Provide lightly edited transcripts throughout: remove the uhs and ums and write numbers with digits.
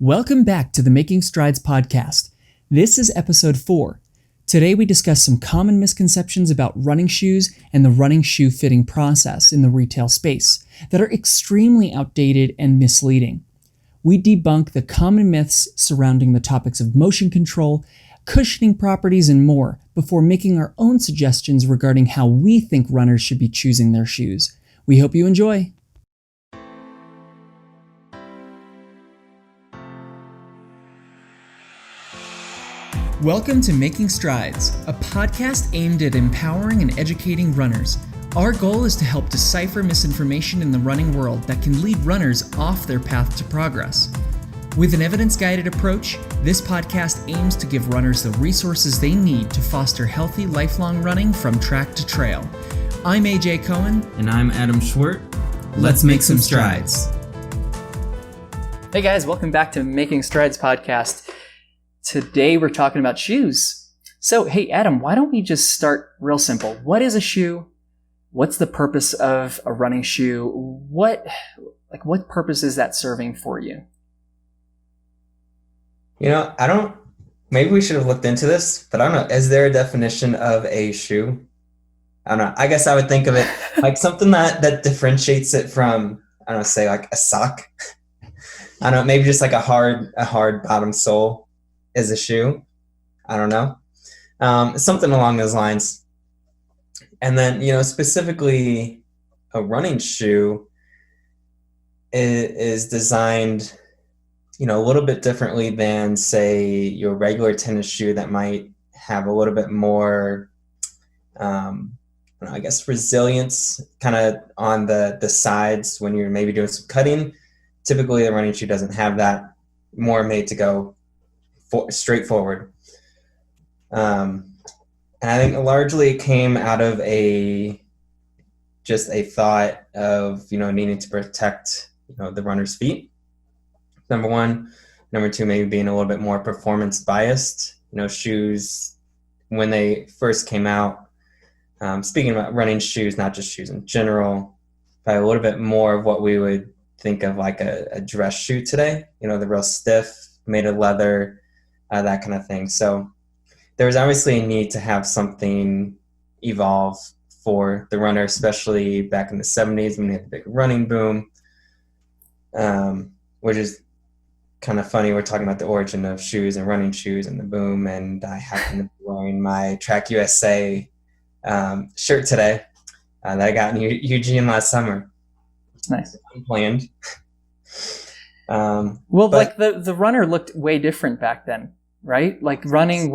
Welcome back to the Making Strides podcast. This is episode 4. Today we discuss some common misconceptions about running shoes and the running shoe fitting process in the retail space that are extremely outdated and misleading. We debunk the common myths surrounding the topics of motion control, cushioning properties, and more before making our own suggestions regarding how we think runners should be choosing their shoes. We hope you enjoy. Welcome to Making Strides, a podcast aimed at empowering and educating runners. Our goal is to help decipher misinformation in the running world that can lead runners off their path to progress. With an evidence-guided approach, this podcast aims to give runners the resources they need to foster healthy, lifelong running from track to trail. I'm AJ Cohen. And I'm Adam Schwert. Let's make some strides. Hey guys, welcome back to Making Strides podcast. Today we're talking about shoes. So, hey Adam, why don't we just start real simple? What is a shoe? What's the purpose of a running shoe? What purpose is that serving for you? Maybe we should have looked into this, but I don't know. Is there a definition of a shoe? I don't know. I guess I would think of it like something that differentiates it from, say like a sock. I don't know, maybe just like a hard bottom sole is a shoe. I don't know. Something along those lines. And then, specifically a running shoe is designed, a little bit differently than, say, your regular tennis shoe that might have a little bit more, resilience kind of on the sides when you're maybe doing some cutting. Typically, the running shoe doesn't have that. More made to go straight forward. And I think largely it came out of just a thought of, needing to protect, the runner's feet. Number one. Number two, maybe being a little bit more performance biased. Shoes, when they first came out, speaking about running shoes, not just shoes in general, probably a little bit more of what we would think of like a dress shoe today, the real stiff, made of leather, that kind of thing. So there was obviously a need to have something evolve for the runner, especially back in the 70s when we had the big running boom, which is kind of funny. We're talking about the origin of shoes and running shoes and the boom, and I happen to be wearing my Track USA shirt today that I got in Eugene last summer. Nice. Unplanned. The runner looked way different back then, right? Like a runner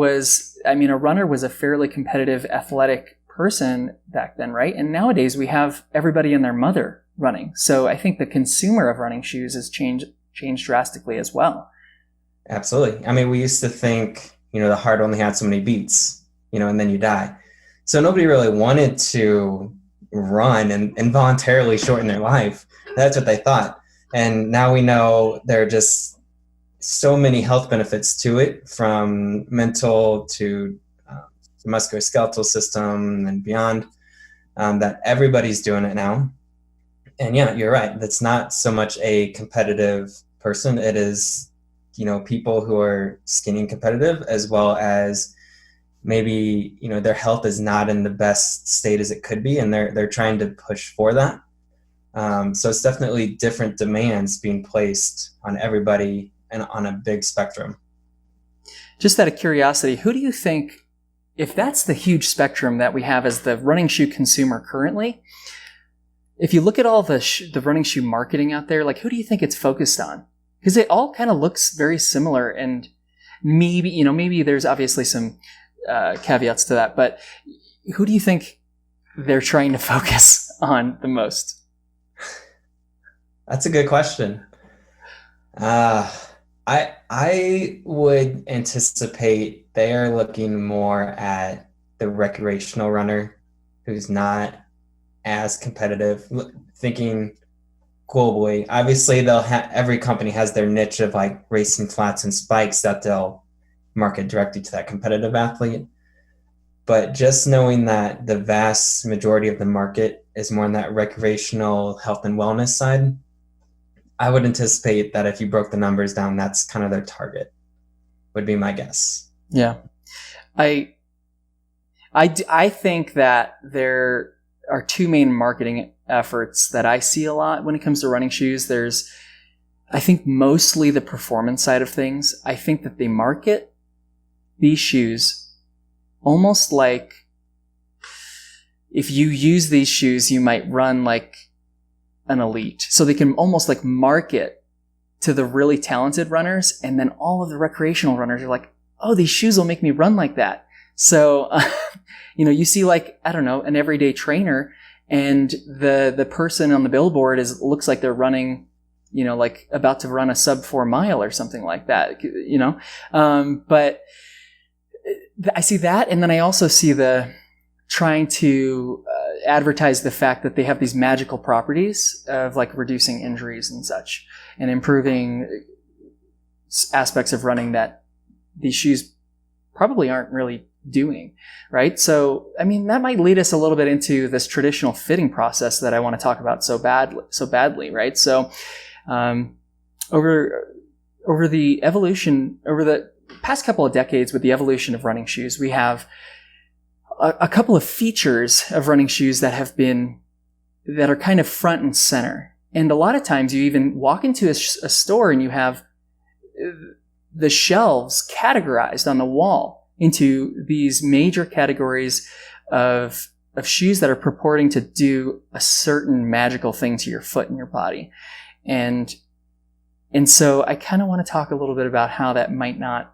was a fairly competitive, athletic person back then, right? And nowadays we have everybody and their mother running. So I think the consumer of running shoes has changed drastically as well. Absolutely. We used to think, the heart only had so many beats, and then you die. So nobody really wanted to run and involuntarily shorten their life. That's what they thought. And now we know there are just so many health benefits to it, from mental to the musculoskeletal system and beyond, that everybody's doing it now. And yeah, you're right. That's not so much a competitive person. It is, people who are skinny and competitive, as well as maybe, their health is not in the best state as it could be, and they're trying to push for that. So it's definitely different demands being placed on everybody and on a big spectrum. Just out of curiosity, who do you think, if that's the huge spectrum that we have as the running shoe consumer currently, if you look at all the running shoe marketing out there, who do you think it's focused on? Because it all kind of looks very similar, and maybe there's obviously some caveats to that, but who do you think they're trying to focus on the most? That's a good question. I would anticipate they are looking more at the recreational runner who's not as competitive, thinking globally. Obviously, every company has their niche of like racing flats and spikes that they'll market directly to that competitive athlete. But just knowing that the vast majority of the market is more on that recreational health and wellness side, I would anticipate that if you broke the numbers down, that's kind of their target, would be my guess. Yeah. I think that there are two main marketing efforts that I see a lot when it comes to running shoes. There's, I think, mostly the performance side of things. I think that they market these shoes almost like if you use these shoes, you might run like an elite. So they can almost like market to the really talented runners, and then all of the recreational runners are like, oh, these shoes will make me run like that. So, you see like, I don't know, an everyday trainer, and the person on the billboard looks like they're running, like about to run a sub 4 mile or something like that, but I see that. And then I also see the trying to advertise the fact that they have these magical properties of like reducing injuries and such, and improving aspects of running that these shoes probably aren't really doing, right? So, I mean, that might lead us a little bit into this traditional fitting process that I want to talk about so badly, right? So, over the past couple of decades with the evolution of running shoes, we have a couple of features of running shoes that are kind of front and center. And a lot of times you even walk into a store and you have the shelves categorized on the wall into these major categories of shoes that are purporting to do a certain magical thing to your foot and your body. And so I kind of want to talk a little bit about how that might not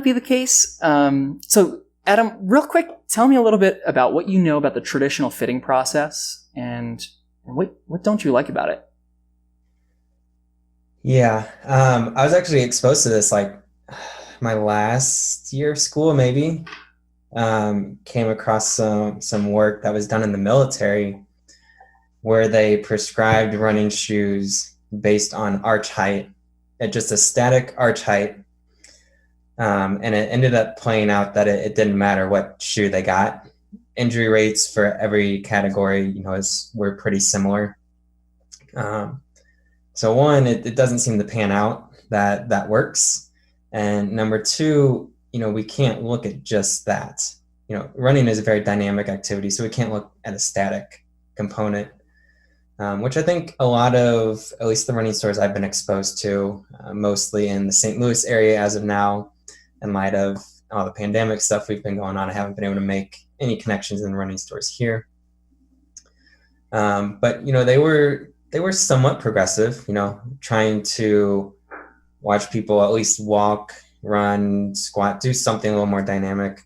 be the case. So Adam, real quick, tell me a little bit about what you know about the traditional fitting process and what don't you like about it? Yeah, I was actually exposed to this like my last year of school, maybe. Came across some work that was done in the military where they prescribed running shoes based on arch height, at just a static arch height. And it ended up playing out that it didn't matter what shoe they got. Injury rates for every category, were pretty similar. So one, it doesn't seem to pan out that works. And number two, we can't look at just that. Running is a very dynamic activity, so we can't look at a static component, which I think a lot of, at least the running stores I've been exposed to, mostly in the St. Louis area as of now, in light of all the pandemic stuff we've been going on, I haven't been able to make any connections in running stores here. But they were somewhat progressive, trying to watch people at least walk, run, squat, do something a little more dynamic.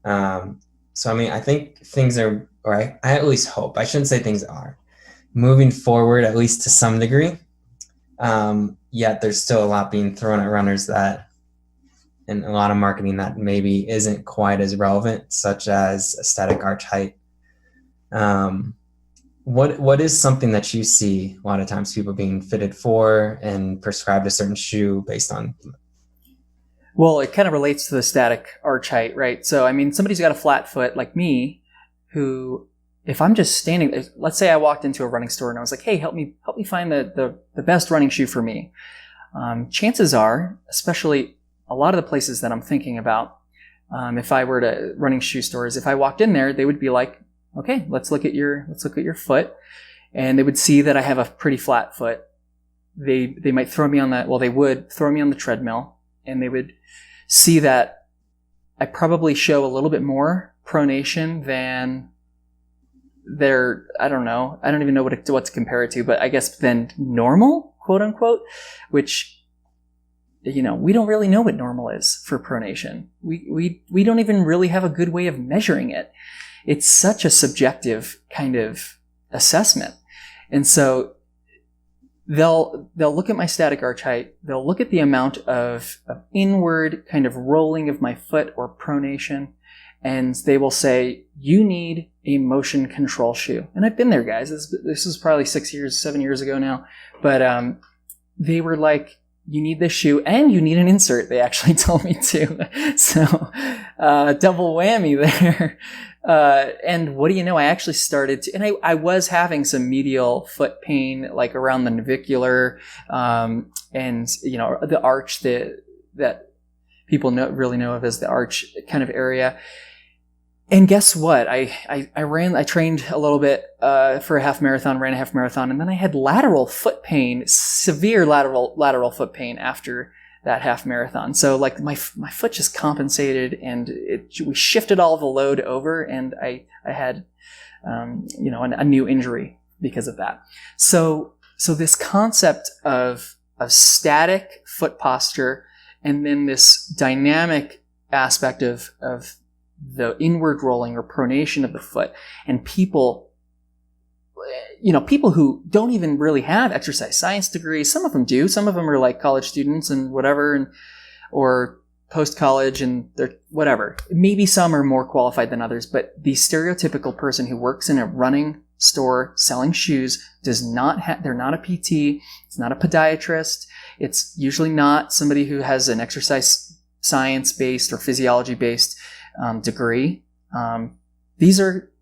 So, I mean, I think things are, or I at least hope, I shouldn't say things are, moving forward, at least to some degree. Yet there's still a lot being thrown at runners and a lot of marketing that maybe isn't quite as relevant, such as a static arch height. What is something that you see a lot of times people being fitted for and prescribed a certain shoe based on? Well, it kind of relates to the static arch height, right? So, I mean, somebody's got a flat foot like me, who, if I'm just standing, let's say I walked into a running store and I was like, hey, help me find the best running shoe for me. Chances are, especially a lot of the places that I'm thinking about, if I were to running shoe stores, if I walked in there, they would be like, okay, let's look at your foot. And they would see that I have a pretty flat foot. They might throw me on they would throw me on the treadmill, and they would see that I probably show a little bit more pronation than I don't know. I don't even know what to compare it to, but I guess than normal, quote unquote, which, we don't really know what normal is for pronation. We don't even really have a good way of measuring it. It's such a subjective kind of assessment. And so they'll look at my static arch height, they'll look at the amount of inward kind of rolling of my foot or pronation, and they will say, you need a motion control shoe. And I've been there, guys. This is probably 7 years ago now. But they were like, you need this shoe and you need an insert. They actually told me to. So double whammy there. And what do you know? I actually started to, and I was having some medial foot pain, like around the navicular, and the arch that people really know of as the arch kind of area. And guess what? I trained a little bit for a half marathon, ran a half marathon, and then I had lateral foot pain, severe lateral foot pain after that half marathon. So like my foot just compensated, and we shifted all the load over, and I had a new injury because of that. So this concept of static foot posture, and then this dynamic aspect of the inward rolling or pronation of the foot, and people who don't even really have exercise science degrees. Some of them do. Some of them are like college students and whatever, or post-college, and they're whatever. Maybe some are more qualified than others, but the stereotypical person who works in a running store selling shoes they're not a PT. It's not a podiatrist. It's usually not somebody who has an exercise science-based or physiology-based degree. These are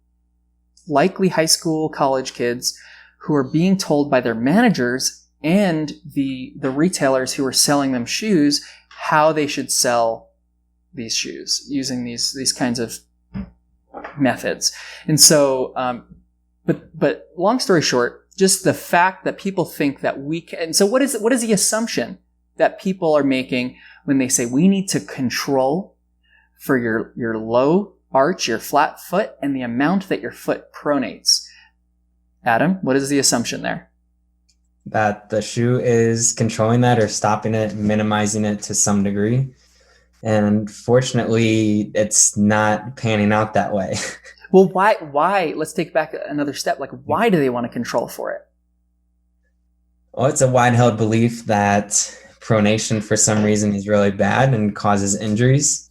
likely high school, college kids who are being told by their managers and the retailers who are selling them shoes how they should sell these shoes using these kinds of methods. And so, but long story short, just the fact that people think that we can. So what is the assumption that people are making when they say we need to control for your low arch, your flat foot, and the amount that your foot pronates? Adam, what is the assumption there? That the shoe is controlling that or stopping it, minimizing it to some degree. And fortunately, it's not panning out that way. Well, why? Let's take back another step. Like, why do they want to control for it? Well, it's a wide-held belief that pronation for some reason is really bad and causes injuries,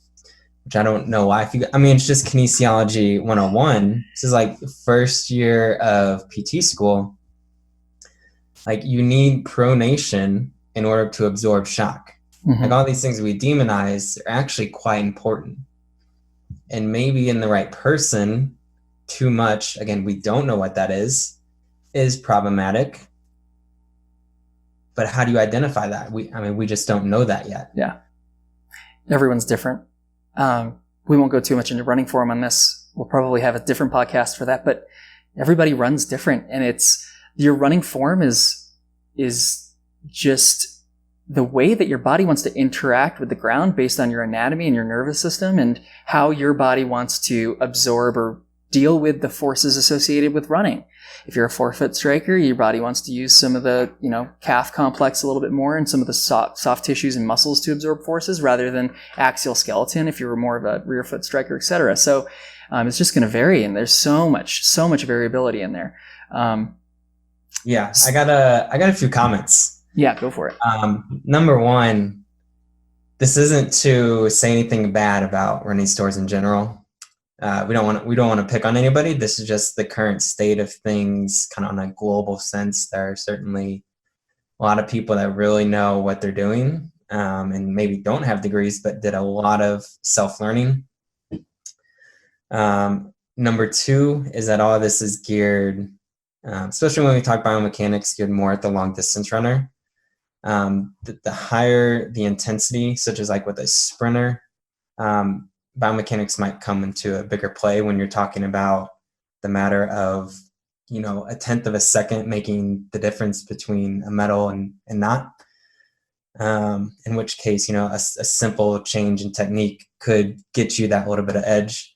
which I don't know why. It's just kinesiology 101. This is like the first year of PT school. Like, you need pronation in order to absorb shock. Mm-hmm. Like, all these things we demonize are actually quite important. And maybe in the right person, too much, again, we don't know what that is problematic. But how do you identify that? We just don't know that yet. Yeah. Everyone's different. We won't go too much into running form on this. We'll probably have a different podcast for that, but everybody runs different, and your running form is just the way that your body wants to interact with the ground based on your anatomy and your nervous system, and how your body wants to absorb or deal with the forces associated with running. If you're a forefoot striker, your body wants to use some of the, calf complex a little bit more, and some of the soft tissues and muscles to absorb forces rather than axial skeleton if you're more of a rear foot striker, etc. So it's just going to vary, and there's so much variability in there. Yeah, I got a few comments. Yeah, go for it. Number one, this isn't to say anything bad about running stores in general. We don't want to pick on anybody. This is just the current state of things, kind of on a global sense. There are certainly a lot of people that really know what they're doing, and maybe don't have degrees, but did a lot of self-learning. Number two is that all of this is geared, especially when we talk biomechanics, geared more at the long distance runner. The higher the intensity, such as like with a sprinter, biomechanics might come into a bigger play when you're talking about the matter of, a tenth of a second making the difference between a medal and not. In which case, a simple change in technique could get you that little bit of edge.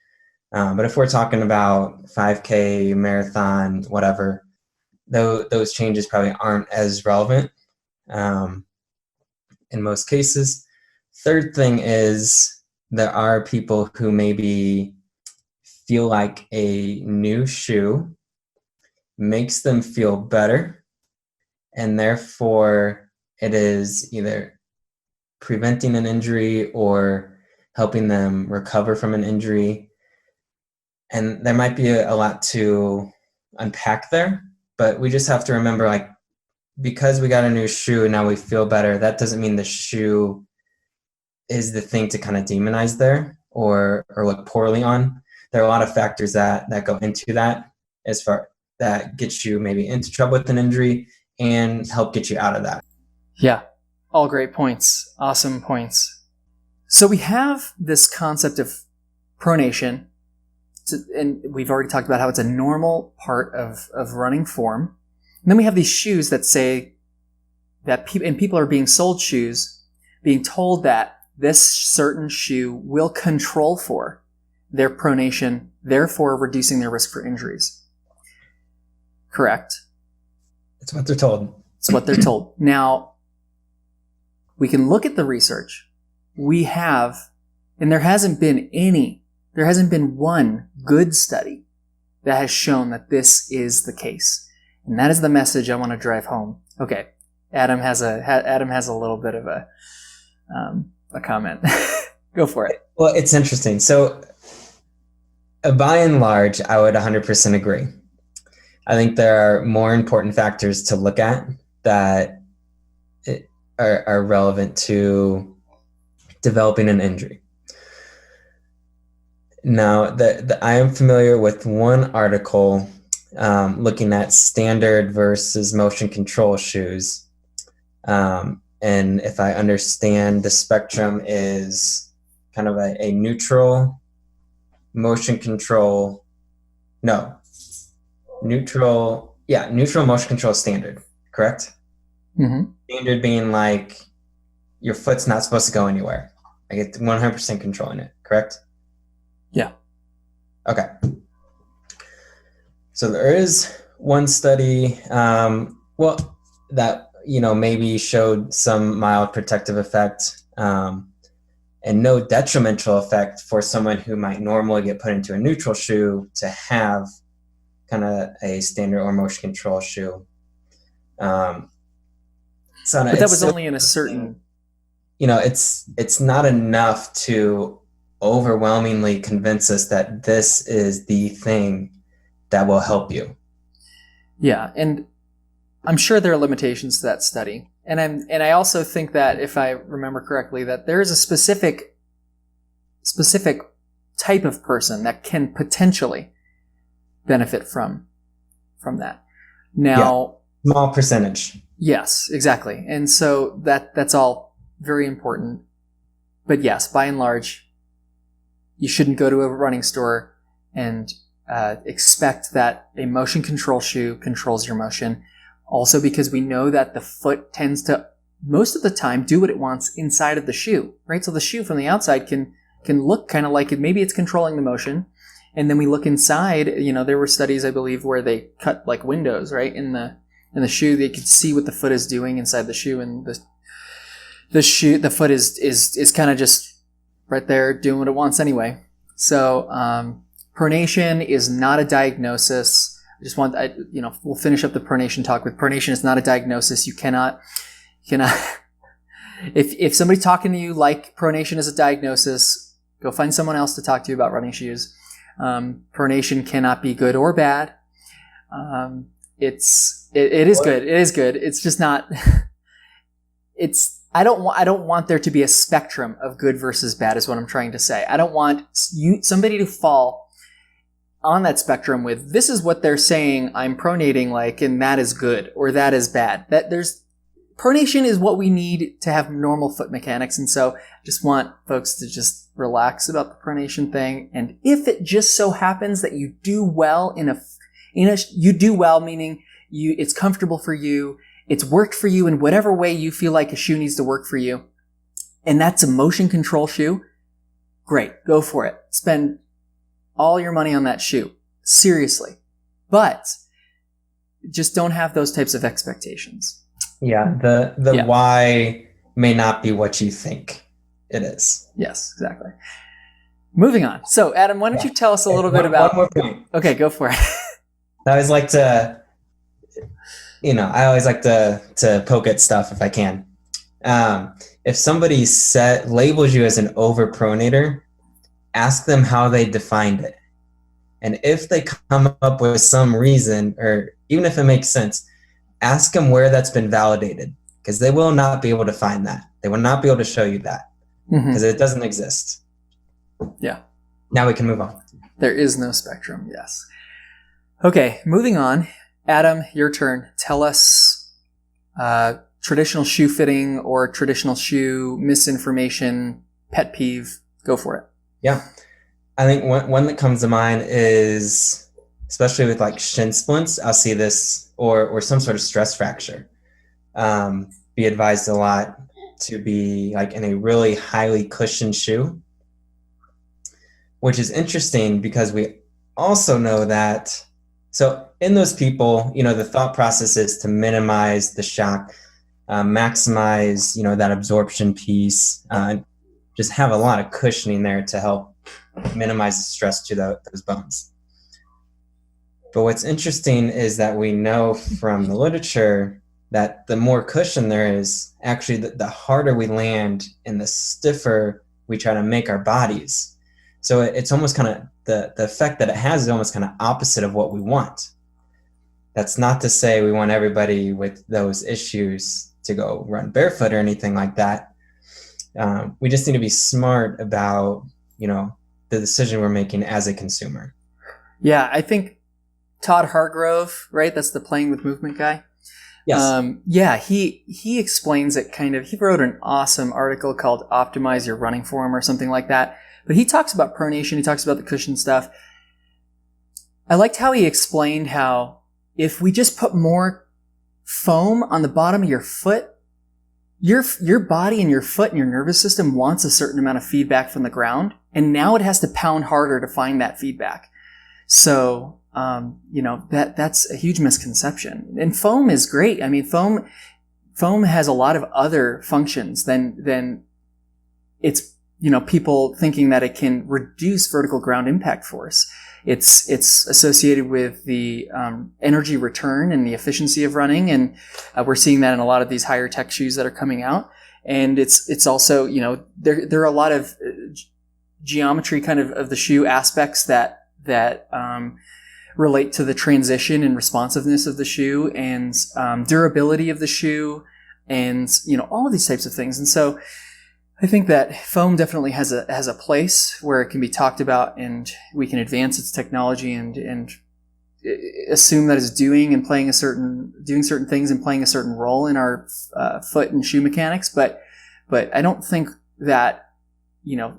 But if we're talking about 5K, marathon, whatever, those changes probably aren't as relevant in most cases. Third thing is, there are people who maybe feel like a new shoe makes them feel better, and therefore it is either preventing an injury or helping them recover from an injury. And there might be a lot to unpack there, but we just have to remember, like, because we got a new shoe and now we feel better, that doesn't mean the shoe is the thing to kind of demonize there or look poorly on. There are a lot of factors that go into that, as far that gets you maybe into trouble with an injury and help get you out of that. Yeah, all great points. Awesome points. So we have this concept of pronation, and we've already talked about how it's a normal part of running form. And then we have these shoes that say that people are being sold shoes, being told that this certain shoe will control for their pronation, therefore reducing their risk for injuries. Correct? It's what they're told. It's what they're told. Now, we can look at the research. We have, and there hasn't been one good study that has shown that this is the case. And that is the message I want to drive home. Okay, Adam has a little bit of a comment. Go for it. Well, it's interesting. So, by and large, I would 100% agree. I think there are more important factors to look at that are relevant to developing an injury. Now, I am familiar with one article looking at standard versus motion control shoes. And if I understand, the spectrum is kind of a neutral motion control. No, neutral motion control standard, correct? Mm-hmm. Standard being like your foot's not supposed to go anywhere. I get 100% controlling it, correct? Yeah. Okay. So there is one study, that maybe showed some mild protective effect, and no detrimental effect for someone who might normally get put into a neutral shoe to have kind of a standard or motion control shoe. But that was only in a certain. It's not enough to overwhelmingly convince us that this is the thing that will help you. Yeah, and I'm sure there are limitations to that study. And I also think that, if I remember correctly, that there is a specific type of person that can potentially benefit from that. Now, small percentage. Yes, exactly. And so that's all very important. But yes, by and large, you shouldn't go to a running store and expect that a motion control shoe controls your motion. Also, because we know that the foot tends to, most of the time, do what it wants inside of the shoe, right? So the shoe from the outside can look kind of like maybe it's controlling the motion. And then we look inside, there were studies, I believe, where they cut like windows, right? In the shoe, they could see what the foot is doing inside the shoe, and the foot is kind of just right there doing what it wants anyway. So, pronation is not a diagnosis. I just want, we'll finish up the pronation talk with pronation is not a diagnosis. You cannot, if somebody's talking to you like pronation is a diagnosis, go find someone else to talk to you about running shoes. Pronation cannot be good or bad. It is good. It is good. It's just not, I don't want there to be a spectrum of good versus bad is what I'm trying to say. I don't want somebody to fall on that spectrum with, this is what they're saying I'm pronating like, and that is good or that is bad. Pronation is what we need to have normal foot mechanics. And so I just want folks to just relax about the pronation thing. And if it just so happens that you do well you do well, meaning it's comfortable for you, it's worked for you in whatever way you feel like a shoe needs to work for you, and that's a motion control shoe, great, go for it. Spend all your money on that shoe. Seriously. But just don't have those types of expectations. Yeah, the why may not be what you think it is. Yes, exactly. Moving on. So, Adam, why don't you tell us a little bit about... One more point. Okay, go for it. I always like to, poke at stuff if I can. If somebody labels you as an over-pronator, ask them how they defined it. And if they come up with some reason, or even if it makes sense, ask them where that's been validated, because they will not be able to find that. They will not be able to show you that, because it doesn't exist. Yeah. Now we can move on. There is no spectrum, yes. Okay, moving on. Adam, your turn. Tell us traditional shoe fitting or traditional shoe misinformation, pet peeve. Go for it. Yeah. I think one that comes to mind is, especially with like shin splints, I'll see this, or some sort of stress fracture. Be advised a lot to be like in a really highly cushioned shoe, which is interesting because we also know that, so in those people, the thought process is to minimize the shock, maximize, that absorption piece, just have a lot of cushioning there to help minimize the stress to those bones. But what's interesting is that we know from the literature that the more cushion there is, actually the harder we land and the stiffer we try to make our bodies. So it's almost kind of, the effect that it has is almost kind of opposite of what we want. That's not to say we want everybody with those issues to go run barefoot or anything like that. We just need to be smart about, the decision we're making as a consumer. Yeah, I think Todd Hargrove, right? That's the Playing with Movement guy. Yes. He explains it kind of. He wrote an awesome article called Optimize Your Running Form or something like that. But he talks about pronation. He talks about the cushion stuff. I liked how he explained how if we just put more foam on the bottom of your foot, your body and your foot and your nervous system wants a certain amount of feedback from the ground. And now it has to pound harder to find that feedback. So, that's a huge misconception. And foam is great. I mean, foam has a lot of other functions than it's, people thinking that it can reduce vertical ground impact force. It's associated with the energy return and the efficiency of running, and we're seeing that in a lot of these higher tech shoes that are coming out. And it's also, there are a lot of geometry kind of the shoe aspects that relate to the transition and responsiveness of the shoe and durability of the shoe and all of these types of things. And so I think that foam definitely has a place where it can be talked about, and we can advance its technology and assume that it's doing certain things and playing a certain role in our foot and shoe mechanics. But I don't think that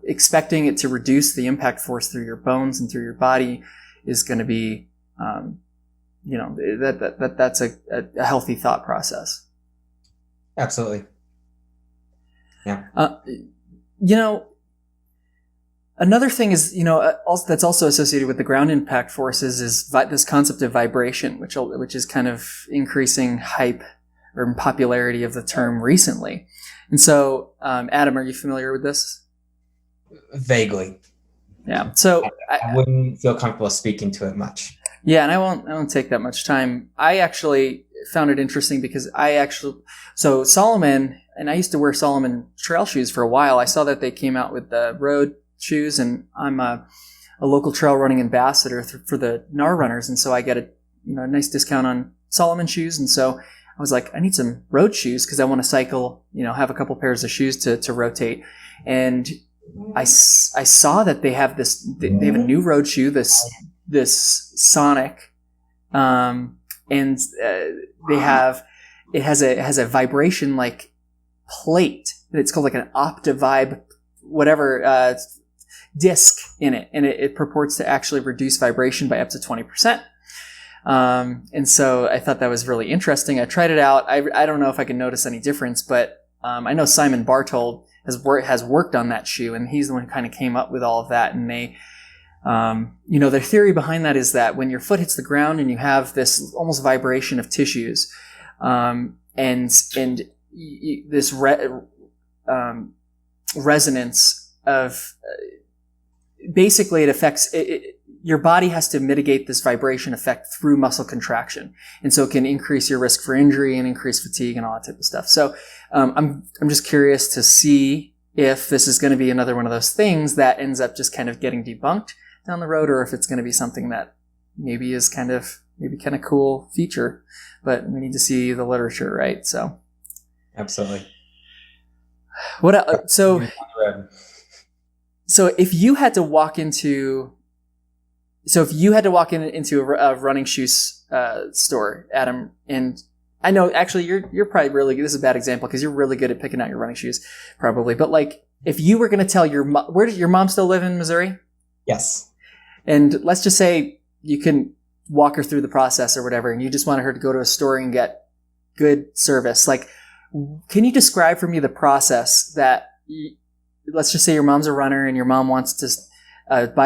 expecting it to reduce the impact force through your bones and through your body is going to be that's a healthy thought process. Absolutely. Yeah. Another thing is, that's also associated with the ground impact forces is this concept of vibration, which is kind of increasing hype or popularity of the term recently. And so, Adam, are you familiar with this? Vaguely. Yeah. So I wouldn't feel comfortable speaking to it much. Yeah, and I won't take that much time. I actually found it interesting because so Salomon, and I used to wear Salomon trail shoes for a while. I saw that they came out with the road shoes, and I'm a local trail running ambassador for the NAR runners, and so I get a nice discount on Salomon shoes. And so I was like, I need some road shoes because I want to cycle, have a couple pairs of shoes to rotate. And I saw that they have they have a new road shoe, this Sonic, and it has a vibration like plate. It's called like an OptiVibe, whatever, disc in it, and it purports to actually reduce vibration by up to 20%. And so I thought that was really interesting. I tried it out. I don't know if I can notice any difference, but I know Simon Bartold has worked on that shoe, and he's the one who kind of came up with all of that. And they, their theory behind that is that when your foot hits the ground and you have this almost vibration of tissues, and this resonance of basically it affects your body has to mitigate this vibration effect through muscle contraction, and so it can increase your risk for injury and increase fatigue and all that type of stuff. So I'm just curious to see if this is going to be another one of those things that ends up just kind of getting debunked down the road, or if it's going to be something that maybe is kind of maybe kind of cool feature, but we need to see the literature, right? So absolutely. So if you had to walk into a running shoes store, Adam, and I know actually you're probably really good. This is a bad example because you're really good at picking out your running shoes, probably. But like, if you were going to tell where does your mom still live in Missouri? Yes. And let's just say you can walk her through the process or whatever, and you just wanted her to go to a store and get good service. Like, can you describe for me the process that? Let's just say your mom's a runner and your mom wants to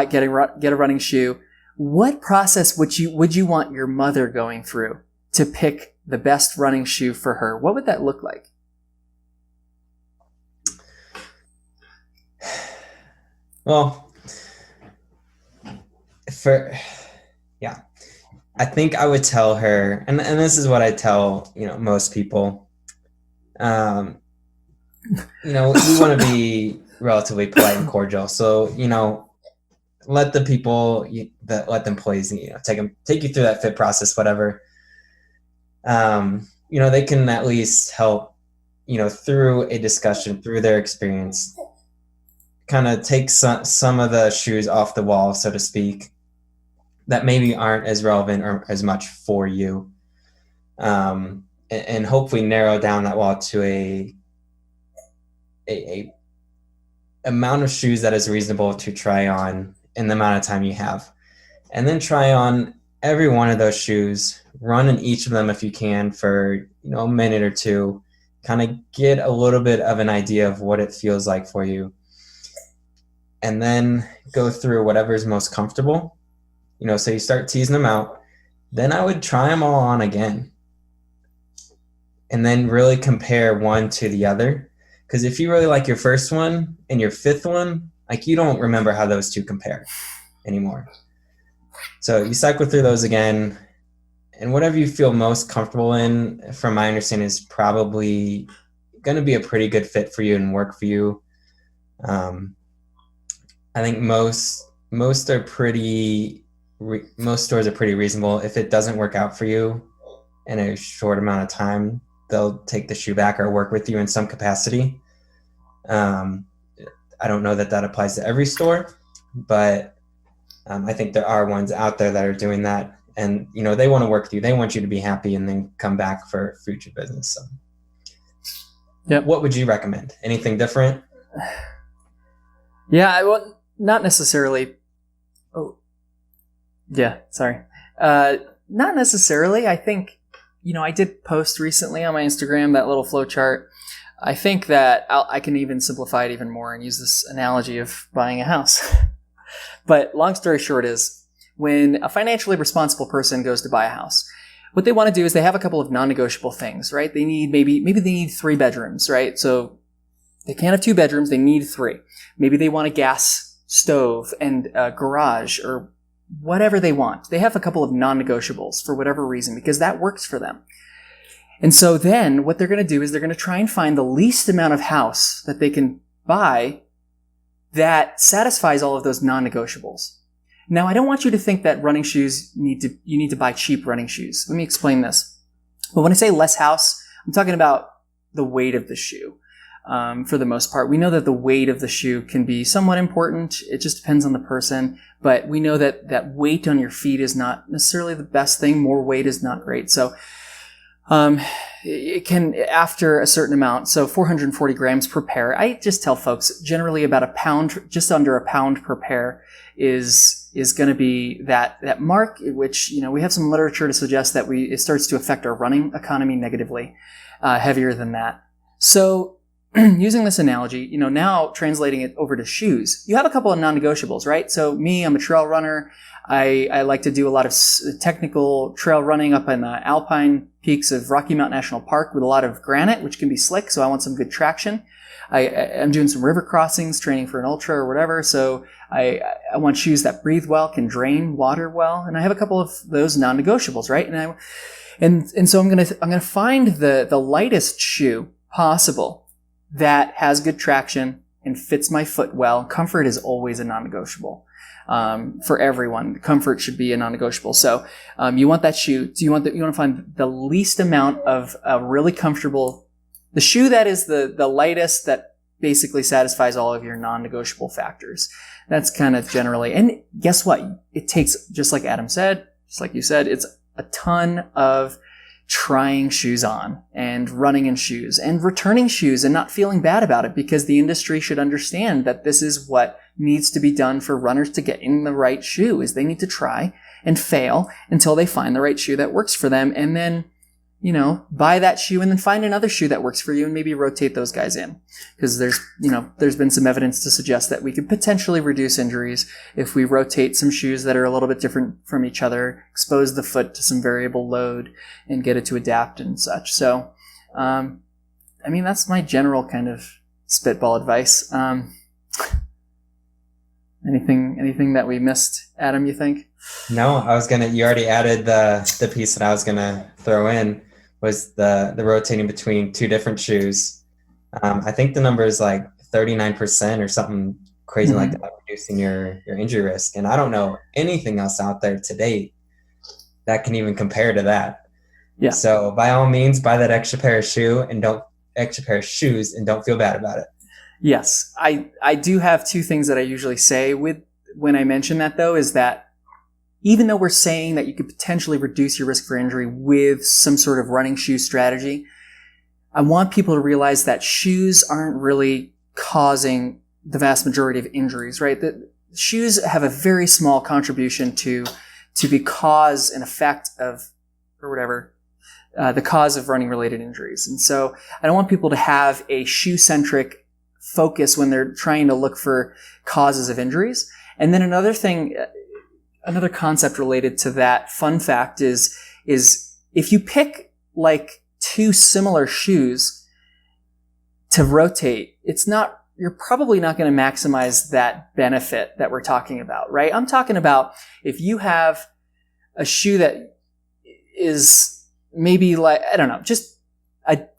get a running shoe. What process would you want your mother going through to pick the best running shoe for her? What would that look like? Well, I think I would tell her, and this is what I tell, most people, we want to be relatively polite and cordial. So, let the people let the employees, take you through that fit process, whatever. They can at least help, through a discussion, through their experience, kind of take some of the shoes off the wall, so to speak, that maybe aren't as relevant or as much for you. And hopefully narrow down that wall to a amount of shoes that is reasonable to try on in the amount of time you have. And then try on every one of those shoes, run in each of them if you can for, a minute or two, kind of get a little bit of an idea of what it feels like for you. And then go through whatever is most comfortable. So you start teasing them out. Then I would try them all on again. And then really compare one to the other. Because if you really like your first one and your fifth one, like, you don't remember how those two compare anymore. So you cycle through those again, and whatever you feel most comfortable in, from my understanding, is probably going to be a pretty good fit for you and work for you. I think most stores are pretty reasonable. If it doesn't work out for you in a short amount of time, they'll take the shoe back or work with you in some capacity. I don't know that applies to every store, but I think there are ones out there that are doing that, and they want to work with you. They want you to be happy and then come back for future business. So, yep. What would you recommend? Anything different? Yeah, well, not necessarily. Oh, yeah. Sorry. Not necessarily. I think, I did post recently on my Instagram that little flow chart. I think that I can even simplify it even more and use this analogy of buying a house. But long story short is, when a financially responsible person goes to buy a house, what they want to do is they have a couple of non-negotiable things, right? They need maybe they need 3 bedrooms, right? So they can't have 2 bedrooms, they need 3. Maybe they want a gas stove and a garage or whatever they want. They have a couple of non-negotiables for whatever reason, because that works for them. And so then what they're going to do is they're going to try and find the least amount of house that they can buy that satisfies all of those non-negotiables. Now, I don't want you to think that running shoes you need to buy cheap running shoes. Let me explain this. But when I say less house, I'm talking about the weight of the shoe. For the most part, we know that the weight of the shoe can be somewhat important. It just depends on the person. But we know that weight on your feet is not necessarily the best thing. More weight is not great. So it can, after a certain amount, so 440 grams per pair. I just tell folks generally about a pound, just under a pound per pair is going to be that mark, which, we have some literature to suggest that it starts to affect our running economy negatively, heavier than that. So using this analogy, now translating it over to shoes, you have a couple of non-negotiables, right? So me, I'm a trail runner. I like to do a lot of technical trail running up in the alpine peaks of Rocky Mountain National Park with a lot of granite, which can be slick. So I want some good traction. I'm doing some river crossings, training for an ultra or whatever. So I want shoes that breathe well, can drain water well. And I have a couple of those non-negotiables, right? And so I'm going to find the lightest shoe possible that has good traction and fits my foot well. Comfort is always a non-negotiable. For everyone, comfort should be a non-negotiable. So you want that shoe. You want to find the least amount of really comfortable, the shoe that is the lightest, that basically satisfies all of your non-negotiable factors. That's kind of generally. And guess what? It takes, just like Adam said, just like you said, it's a ton of trying shoes on and running in shoes and returning shoes and not feeling bad about it, because the industry should understand that this is what needs to be done for runners to get in the right shoe. Is they need to try and fail until they find the right shoe that works for them, and then, buy that shoe and then find another shoe that works for you and maybe rotate those guys in. Because there's been some evidence to suggest that we could potentially reduce injuries if we rotate some shoes that are a little bit different from each other, expose the foot to some variable load and get it to adapt and such. So, that's my general kind of spitball advice. Anything that we missed, Adam, you think? No, you already added the piece that I was gonna throw in, was the rotating between two different shoes. I think the number is like 39% or something crazy like that, reducing your injury risk. And I don't know anything else out there to date that can even compare to that. Yeah. So by all means, buy that extra pair of shoes and don't feel bad about it. Yes. I do have two things that I usually say when I mention that, though, is that even though we're saying that you could potentially reduce your risk for injury with some sort of running shoe strategy, I want people to realize that shoes aren't really causing the vast majority of injuries, right? That shoes have a very small contribution to the cause and effect of, or whatever, the cause of running related injuries. And so I don't want people to have a shoe-centric focus when they're trying to look for causes of injuries. And then another concept related to that fun fact is if you pick like two similar shoes to rotate, you're probably not going to maximize that benefit that we're talking about, right? I'm talking about if you have a shoe that is maybe like, I don't know,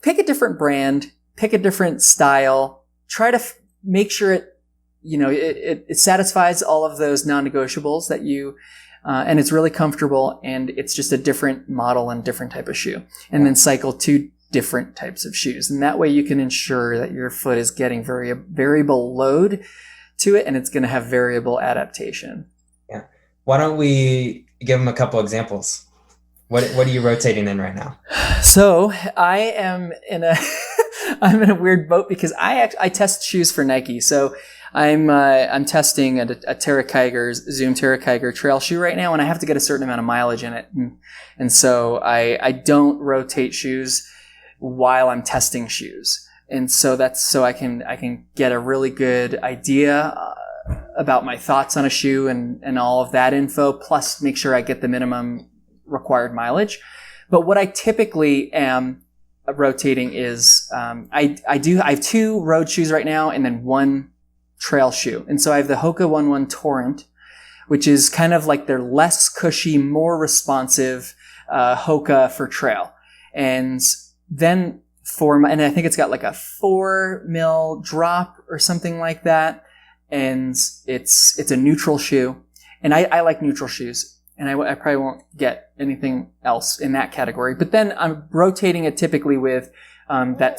pick a different brand, pick a different style, try to make sure it satisfies all of those non-negotiables that you, and it's really comfortable, and it's just a different model and different type of shoe. And then cycle two different types of shoes. And that way you can ensure that your foot is getting variable load to it, and it's going to have variable adaptation. Yeah. Why don't we give them a couple examples? What are you rotating in right now? So I am I'm in a weird boat because I test shoes for Nike. So I'm testing a Zoom Terra Kiger trail shoe right now, and I have to get a certain amount of mileage in it. And so I don't rotate shoes while I'm testing shoes. And so that's so I can get a really good idea about my thoughts on a shoe and all of that info, plus make sure I get the minimum required mileage. But what I typically am rotating is I have two road shoes right now and then one trail shoe. And so I have the Hoka 1-1 Torrent, which is kind of like their less cushy, more responsive Hoka for trail. And then and I think it's got like a 4 mil drop or something like that. And it's a neutral shoe. And I like neutral shoes. And I probably won't get anything else in that category. But then I'm rotating it typically with the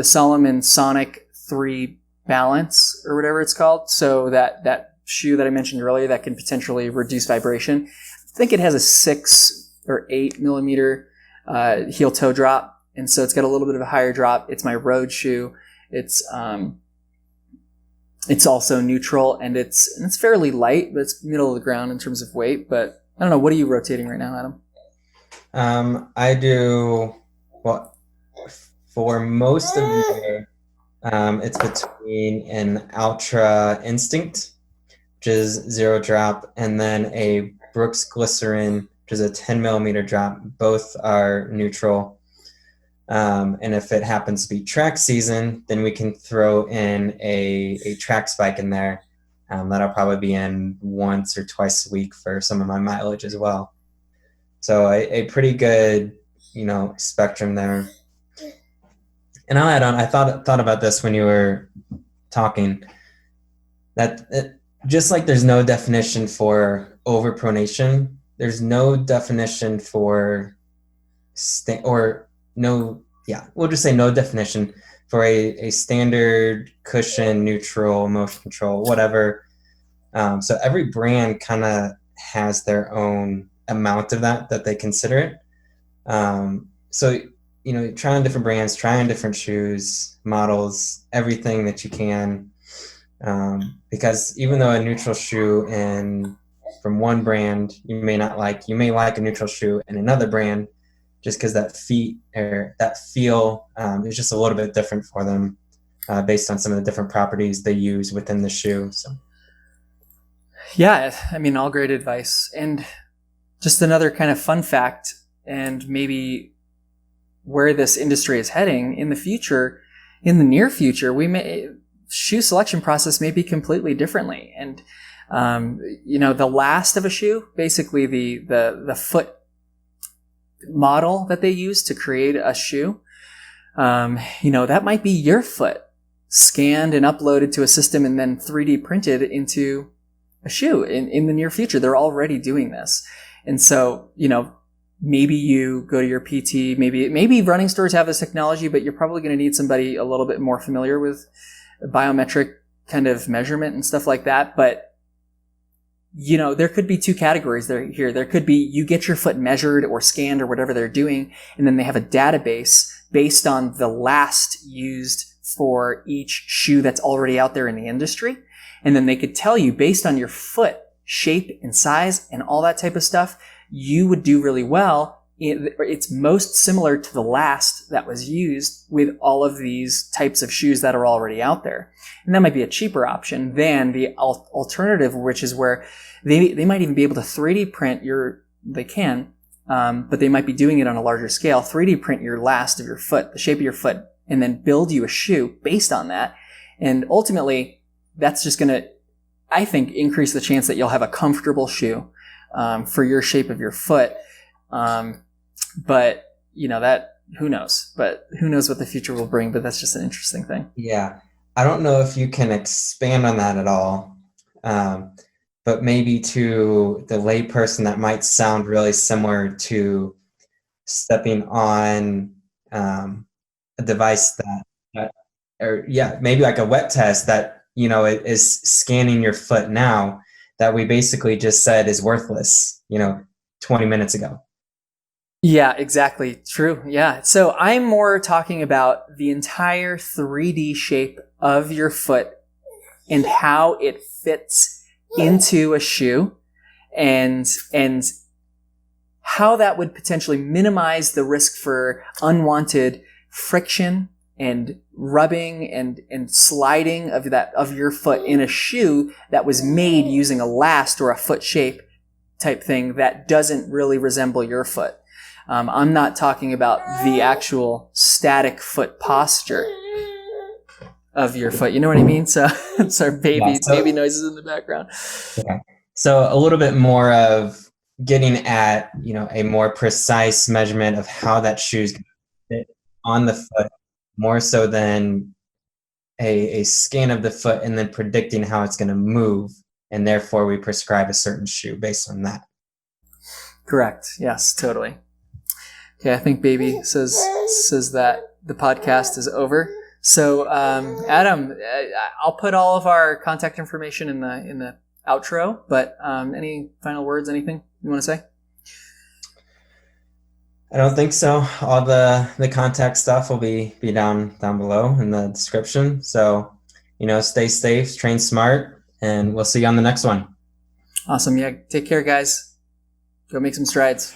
Salomon Sonic 3 Balance or whatever it's called. So that shoe that I mentioned earlier that can potentially reduce vibration. I think it has a 6 or 8 millimeter heel toe drop. And so it's got a little bit of a higher drop. It's my road shoe. It's also neutral, and it's fairly light, but it's middle of the ground in terms of weight. But I don't know. What are you rotating right now, Adam? I do, well, for most of the year, it's between an Ultra Instinct, which is 0 drop, and then a Brooks Glycerin, which is a 10 millimeter drop. Both are neutral. And if it happens to be track season, then we can throw in a track spike in there. That'll probably be in once or twice a week for some of my mileage as well. So a pretty good, spectrum there. And I'll add on, I thought about this when you were talking, just like there's no definition for over-pronation, there's no definition for we'll just say no definition for a standard cushion, neutral, motion control, whatever. So every brand kind of has their own amount of that they consider it. So, trying different brands, trying different shoes, models, everything that you can. Because even though a neutral shoe from one brand you may not like, you may like a neutral shoe in another brand, just because that feel is just a little bit different for them, based on some of the different properties they use within the shoe. So, yeah, I mean, all great advice. And just another kind of fun fact, and maybe where this industry is heading in the near future, shoe selection process may be completely differently. And, the last of a shoe, basically the foot model that they use to create a shoe, that might be your foot scanned and uploaded to a system and then 3D printed into a shoe in the near future. They're already doing this. And so, maybe you go to your PT, maybe running stores have this technology, but you're probably going to need somebody a little bit more familiar with biometric kind of measurement and stuff like that. But there could be two categories here. There could be you get your foot measured or scanned or whatever they're doing, and then they have a database based on the last used for each shoe that's already out there in the industry. And then they could tell you, based on your foot shape and size and all that type of stuff, you would do really well. It's most similar to the last that was used with all of these types of shoes that are already out there. And that might be a cheaper option than the alternative, which is where they might even be able to 3D print but they might be doing it on a larger scale, 3D print your last of your foot, the shape of your foot, and then build you a shoe based on that. And ultimately, that's just going to, I think, increase the chance that you'll have a comfortable shoe for your shape of your foot. But who knows? But who knows what the future will bring? But that's just an interesting thing. Yeah. I don't know if you can expand on that at all. But maybe to the layperson, that might sound really similar to stepping on a device maybe like a wet test that, is scanning your foot now, that we basically just said is worthless, 20 minutes ago. Yeah, exactly. True. Yeah. So I'm more talking about the entire 3D shape of your foot and how it fits into a shoe and how that would potentially minimize the risk for unwanted friction and rubbing and sliding of your foot in a shoe that was made using a last or a foot shape type thing that doesn't really resemble your foot. I'm not talking about the actual static foot posture of your foot. You know what I mean? So it's our baby noises in the background. Okay. So a little bit more of getting at, a more precise measurement of how that shoe's going to fit on the foot, more so than a scan of the foot and then predicting how it's going to move. And therefore we prescribe a certain shoe based on that. Correct. Yes, totally. Okay, I think baby says that the podcast is over. So, Adam, I'll put all of our contact information in the outro, but any final words, anything you want to say? I don't think so. All the contact stuff will be down below in the description. So, stay safe, train smart, and we'll see you on the next one. Awesome. Yeah, take care, guys. Go make some strides.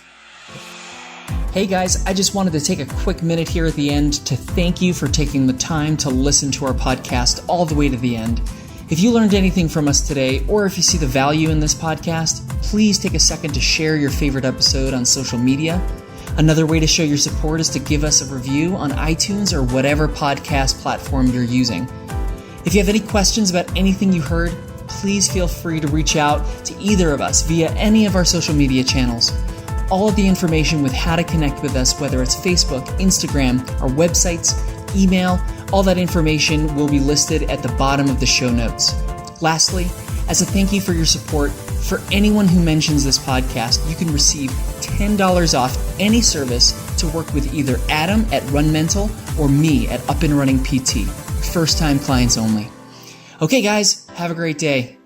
Hey guys, I just wanted to take a quick minute here at the end to thank you for taking the time to listen to our podcast all the way to the end. If you learned anything from us today, or if you see the value in this podcast, please take a second to share your favorite episode on social media. Another way to show your support is to give us a review on iTunes or whatever podcast platform you're using. If you have any questions about anything you heard, please feel free to reach out to either of us via any of our social media channels. All of the information with how to connect with us, whether it's Facebook, Instagram, our websites, email, All that information will be listed at the bottom of the show notes. Lastly, as a thank you for your support, for anyone who mentions this podcast, you can receive $10 off any service to work with either Adam at Run Mental or me at Up and Running PT. First-time clients only. Okay, guys, have a great day.